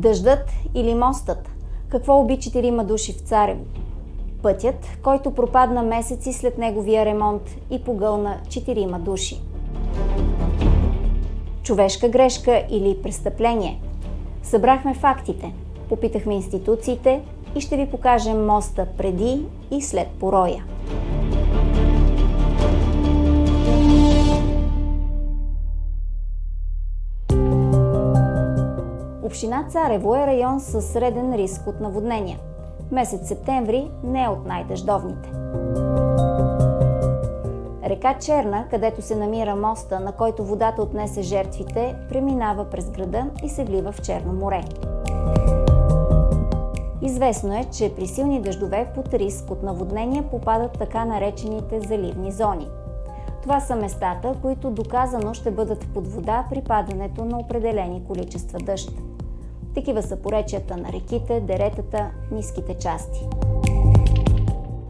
Дъждът или мостът? Какво уби 4 души в Царево? Пътят, който пропадна месеци след неговия ремонт и погълна 4 души. Човешка грешка или престъпление? Събрахме фактите, попитахме институциите и ще ви покажем моста преди и след пороя. Община Царево е район със среден риск от наводнения. Месец септември не е от най-дъждовните. Река Черна, където се намира моста, на който водата отнесе жертвите, преминава през града и се влива в Черно море. Известно е, че при силни дъждове под риск от наводнения попадат така наречените заливни зони. Това са местата, които доказано ще бъдат под вода при падането на определени количества дъжд. Такива са поречията на реките, деретата, ниските части.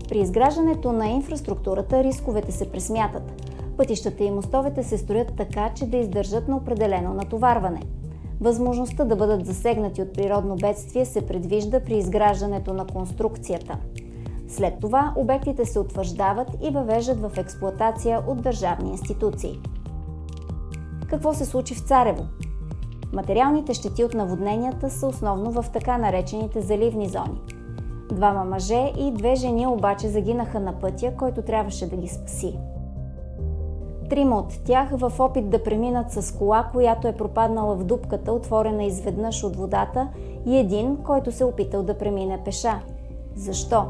При изграждането на инфраструктурата рисковете се пресмятат. Пътищата и мостовете се строят така, че да издържат на определено натоварване. Възможността да бъдат засегнати от природно бедствие се предвижда при изграждането на конструкцията. След това обектите се утвърждават и въвеждат в експлоатация от държавни институции. Какво се случи в Царево? Материалните щети от наводненията са основно в така наречените заливни зони. 2 мъже и 2 жени обаче загинаха на пътя, който трябваше да ги спаси. 3 от тях в опит да преминат с кола, която е пропаднала в дупката, отворена изведнъж от водата, и 1, който се опитал да премине пеша. Защо?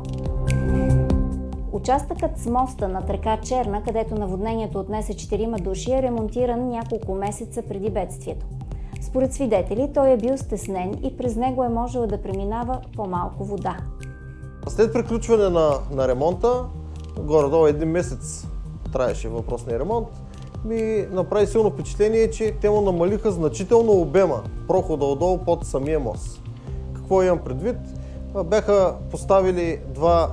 Участъкът с моста над река Черна, където наводнението отнесе 4 души, е ремонтиран няколко месеца преди бедствието. Според свидетели, той е бил стеснен и през него е можело да преминава по-малко вода. След приключване на ремонта, горе-долу 1 месец траеше въпросния ремонт, ми направи силно впечатление, че те му намалиха значително обема, прохода отдолу под самия мост. Какво имам предвид? Бяха поставили 2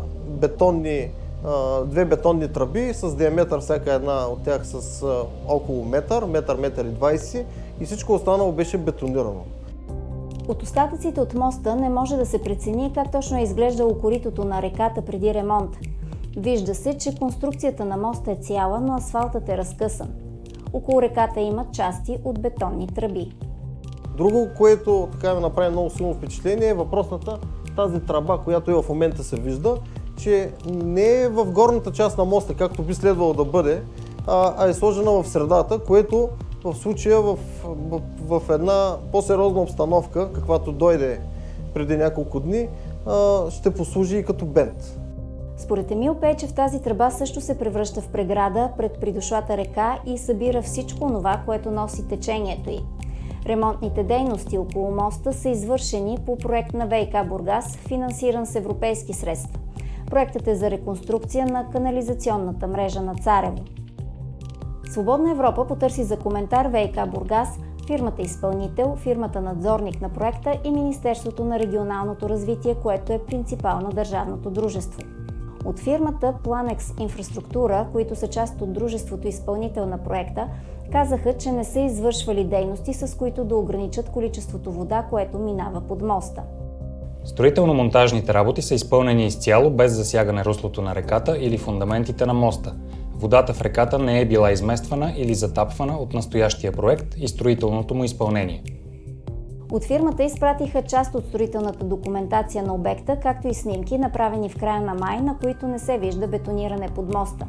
бетонни тръби с диаметър всяка една от тях с около метър и 20 и всичко останало беше бетонирано. От остатъците от моста не може да се прецени как точно е изглеждало коритото на реката преди ремонт. Вижда се, че конструкцията на моста е цяла, но асфалтът е разкъсан. Около реката има части от бетонни тръби. Друго, което така ми направи много силно впечатление, е въпросната тази тръба, която и в момента се вижда, че не е в горната част на моста, както би следвало да бъде, а е сложена в средата, което в случая в една по-сериозна обстановка, каквато дойде преди няколко дни, ще послужи и като бент. Според Емил Пейчев, тази тръба също се превръща в преграда пред придошлата река и събира всичко това, което носи течението й. Ремонтните дейности около моста са извършени по проект на ВиК Бургас, финансиран с европейски средства. Проектът е за реконструкция на канализационната мрежа на Царево. Свободна Европа потърси за коментар ВиК Бургас, фирмата изпълнител, фирмата надзорник на проекта и Министерството на регионалното развитие, което е принципал на държавното дружество. От фирмата Планекс Инфраструктура, които са част от дружеството изпълнител на проекта, казаха, че не са извършвали дейности, с които да ограничат количеството вода, което минава под моста. Строително-монтажните работи са изпълнени изцяло без засягане руслото на реката или фундаментите на моста. Водата в реката не е била измествана или затапвана от настоящия проект и строителното му изпълнение. От фирмата изпратиха част от строителната документация на обекта, както и снимки, направени в края на май, на които не се вижда бетониране под моста.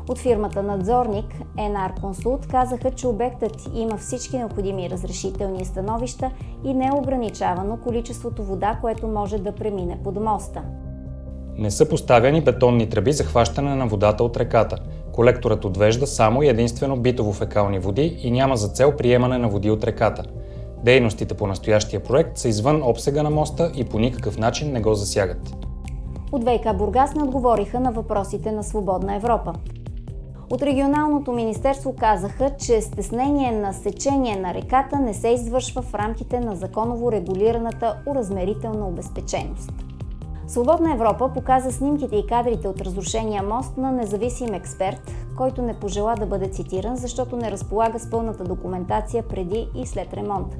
От фирмата надзорник NR Consult казаха, че обектът има всички необходими разрешителни становища и не е ограничавано количеството вода, което може да премине под моста. Не са поставяни бетонни тръби за хващане на водата от реката. Колекторът отвежда само и единствено битово-фекални води и няма за цел приемане на води от реката. Дейностите по настоящия проект са извън обсега на моста и по никакъв начин не го засягат. От ВиК Бургас не отговориха на въпросите на Свободна Европа. От регионалното министерство казаха, че стеснение на сечение на реката не се извършва в рамките на законово регулираната оразмерителна обезпеченост. Свободна Европа показа снимките и кадрите от разрушения мост на независим експерт, който не пожела да бъде цитиран, защото не разполага с пълната документация преди и след ремонт.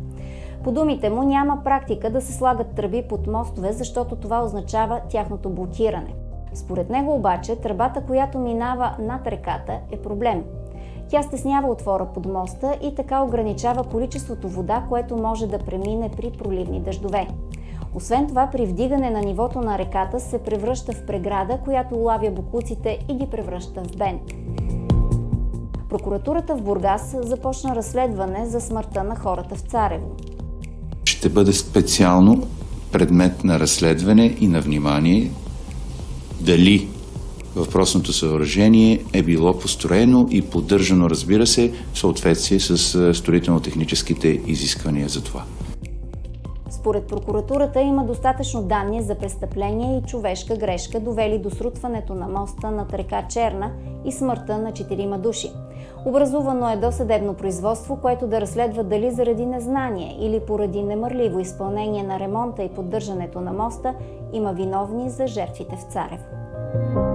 По думите му няма практика да се слагат тръби под мостове, защото това означава тяхното блокиране. Според него обаче тръбата, която минава над реката, е проблем. Тя стеснява отвора под моста и така ограничава количеството вода, което може да премине при проливни дъждове. Освен това, при вдигане на нивото на реката се превръща в преграда, която улавя боклуците и ги превръща в бент. Прокуратурата в Бургас започна разследване за смъртта на хората в Царево. Ще бъде специално предмет на разследване и на внимание дали въпросното съоръжение е било построено и поддържано, разбира се, в съответствие с строително-техническите изисквания за това. Според прокуратурата има достатъчно данни за престъпление и човешка грешка, довели до срутването на моста над река Черна и смъртта на 4 души. Образувано е досъдебно производство, което да разследва дали заради незнание или поради немърливо изпълнение на ремонта и поддържането на моста има виновни за жертвите в Царево.